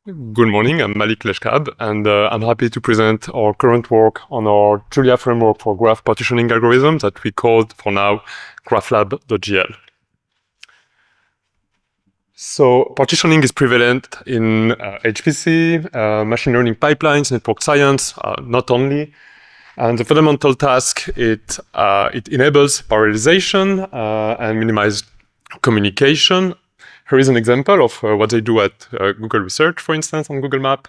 Good morning, I'm Malik Lechekhab, and I'm happy to present our current work on our Julia framework for graph partitioning algorithm that we called, for now, GraphLab.jl. So partitioning is prevalent in HPC, machine learning pipelines, network science, not only. And the fundamental task, it enables parallelization and minimize communication. Here is an example of what they do at Google Research, for instance, on Google Map.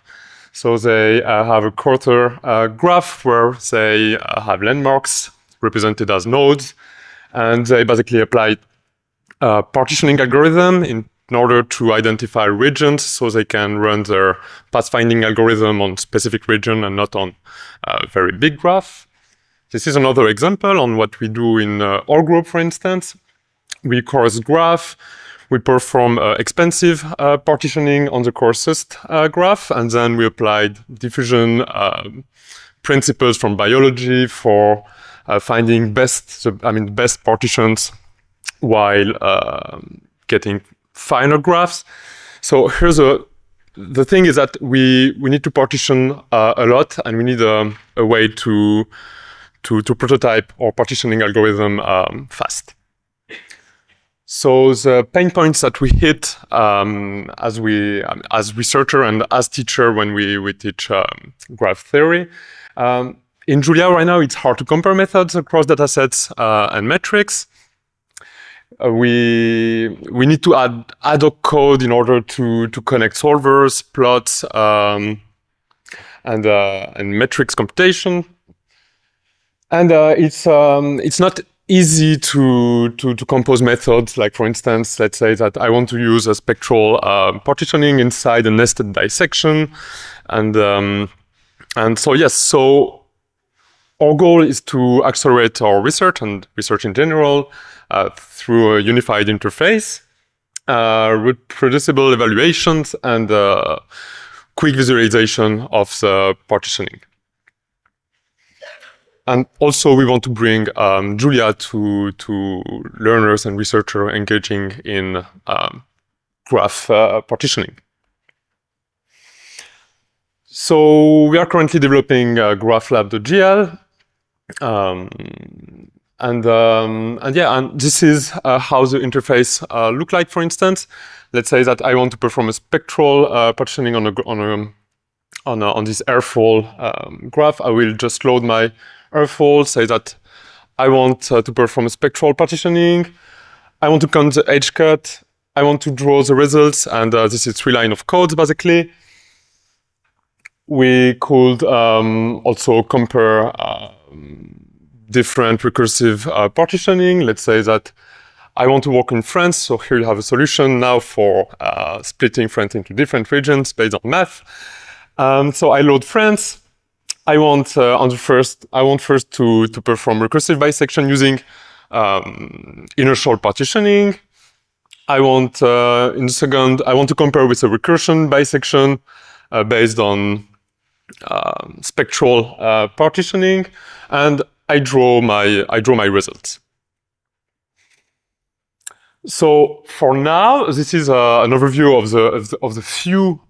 So they have a quarter graph where they have landmarks represented as nodes, and they basically applied a partitioning algorithm in order to identify regions so they can run their pathfinding algorithm on specific region and not on a very big graph. This is another example on what we do in our group, for instance. We coarse graph. We perform expensive partitioning on the coarsest graph, and then we applied diffusion principles from biology for finding best partitions while getting finer graphs. So here's the thing is that we need to partition a lot, and we need a way to prototype our partitioning algorithm fast. So the pain points that we hit as researcher and as teacher when we teach graph theory. In Julia right now, it's hard to compare methods across datasets and metrics. We need to add ad hoc code in order to connect solvers, plots, and metrics computation. And it's not easy to compose methods. Like, for instance, let's say that I want to use a spectral partitioning inside a nested dissection, and so yes, so our goal is to accelerate our research and research in general through a unified interface, reproducible evaluations, and quick visualization of the partitioning. And also, we want to bring Julia to learners and researchers engaging in graph partitioning. So we are currently developing GraphLab.jl, and this is how the interface look like. For instance, let's say that I want to perform a spectral partitioning on this airfall graph. I will just load my airfall, say that I want to perform a spectral partitioning, I want to count the edge cut, I want to draw the results, and this is 3 lines of code, basically. We could also compare different recursive partitioning. Let's say that I want to work in France, so here you have a solution now for splitting France into different regions based on math. So I load France. I want first to perform recursive bisection using inertial partitioning. I want in the second, I want to compare with a recursion bisection based on spectral partitioning, and I draw my results. So for now, this is an overview of the few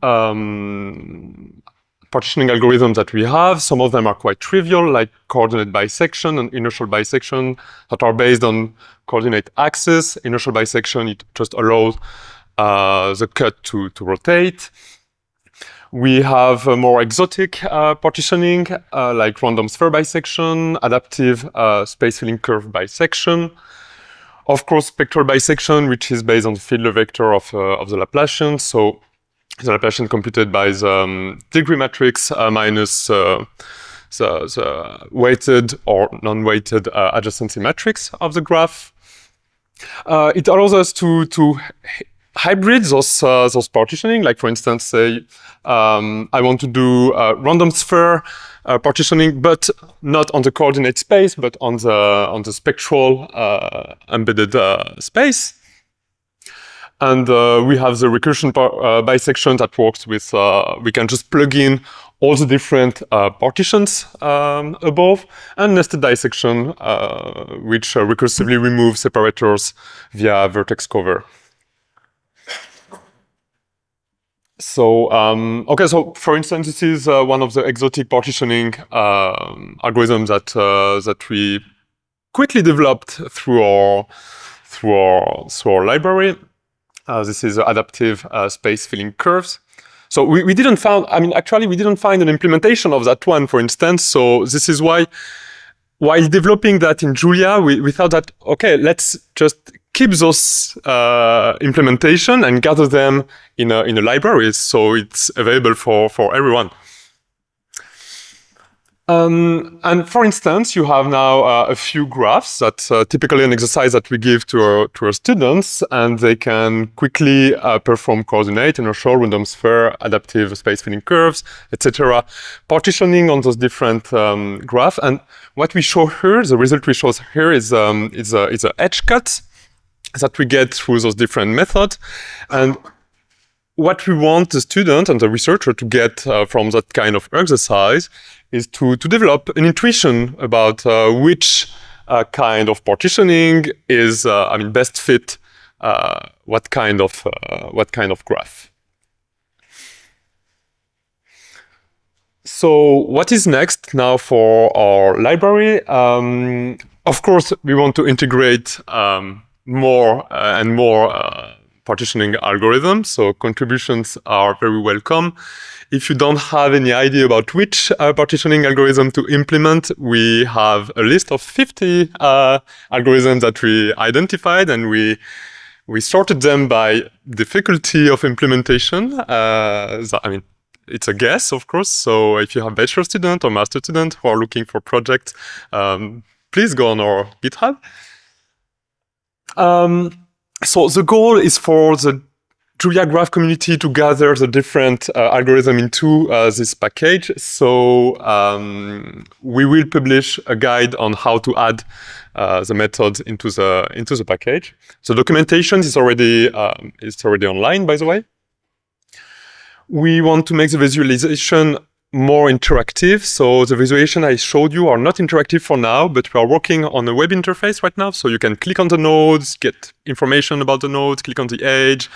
partitioning algorithms that we have. Some of them are quite trivial, like coordinate bisection and inertial bisection, that are based on coordinate axis. Inertial bisection, it just allows the cut to rotate. We have more exotic partitioning, like random sphere bisection, adaptive space-filling curve bisection. Of course, spectral bisection, which is based on the field vector of the Laplacian. So the Laplacian computed by the degree matrix minus the weighted or non-weighted adjacency matrix of the graph. It allows us to hybrid those partitioning. Like, for instance, say I want to do random sphere partitioning, but not on the coordinate space, but on the spectral embedded space. And we have the recursion bisection that works with, we can just plug in all the different partitions above, and nested dissection, which recursively removes separators via vertex cover. So, okay, so for instance, this is one of the exotic partitioning algorithms that we quickly developed through our library. This is adaptive space filling curves. So we didn't find, actually we didn't find an implementation of that one, for instance. So this is why, while developing that in Julia, we thought that, okay, let's just keep those implementation and gather them in a library, so it's available for everyone. And for instance, you have now a few graphs. That's typically an exercise that we give to our students, and they can quickly perform coordinate, inertial, random sphere, adaptive space filling curves, etc. Partitioning on those different graphs. And what we show here, the result we show here is a edge cut that we get through those different methods. And what we want the student and the researcher to get from that kind of exercise is to develop an intuition about which kind of partitioning is, best fit what kind of graph. So what is next now for our library? Of course, we want to integrate more and more partitioning algorithms, so contributions are very welcome. If you don't have any idea about which partitioning algorithm to implement, we have a list of 50 algorithms that we identified, and we sorted them by difficulty of implementation. It's a guess, of course, so if you have bachelor student or master student who are looking for projects, please go on our GitHub. So the goal is for the Julia Graph community to gather the different algorithms into this package. So we will publish a guide on how to add the methods into the package. So documentation is already online, by the way. We want to make the visualization more interactive. So the visualization I showed you are not interactive for now, but we are working on a web interface right now. So you can click on the nodes, get information about the nodes, click on the edge,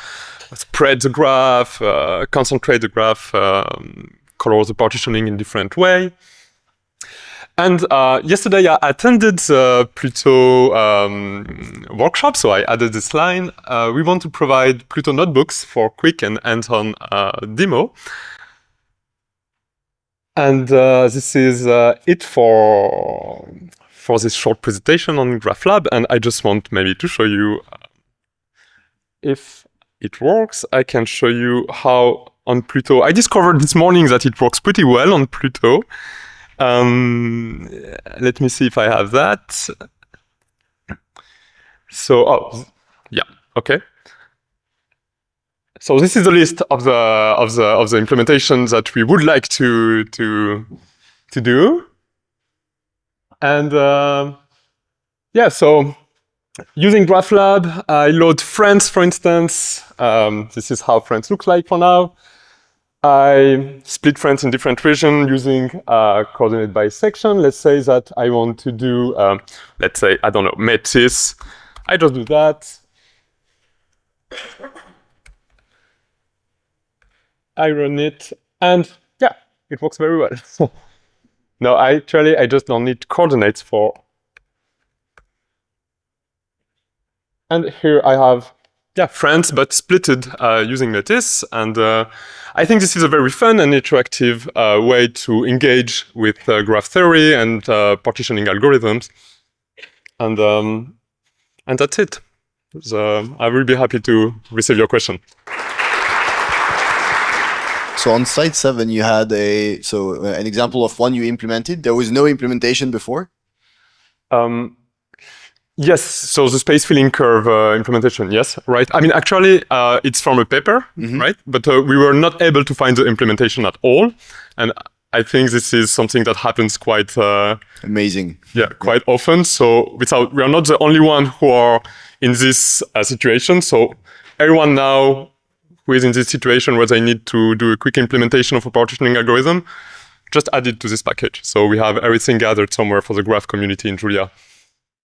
spread the graph, concentrate the graph, color the partitioning in different way. And yesterday I attended the Pluto workshop, so I added this line. We want to provide Pluto notebooks for quick and hands-on demo. And this is it for this short presentation on GraphLab. And I just want maybe to show you if it works. I can show you how on Pluto. I discovered this morning that it works pretty well on Pluto. Let me see if I have that. So, yeah, okay. So this is the list of the implementations that we would like to do. And yeah, so using GraphLab, I load friends, for instance. This is how friends look like for now. I split friends in different regions using coordinate bisection. Let's say that I want to do, let's say, I don't know, matrices. I just do that. I run it, and yeah, it works very well. No, I just don't need coordinates for. And here I have, yeah, friends, but splitted using matrices. And I think this is a very fun and interactive way to engage with graph theory and partitioning algorithms. And that's it. So I will be happy to receive your question. So on slide 7, you had an example of one you implemented. There was no implementation before? Yes, so the space filling curve implementation, yes, right. I mean, actually, it's from a paper, right? But we were not able to find the implementation at all. And I think this is something that happens quite... amazing. Yeah, quite often. So we are not the only one who are in this situation. So everyone now who is in this situation where they need to do a quick implementation of a partitioning algorithm, just add it to this package. So we have everything gathered somewhere for the graph community in Julia.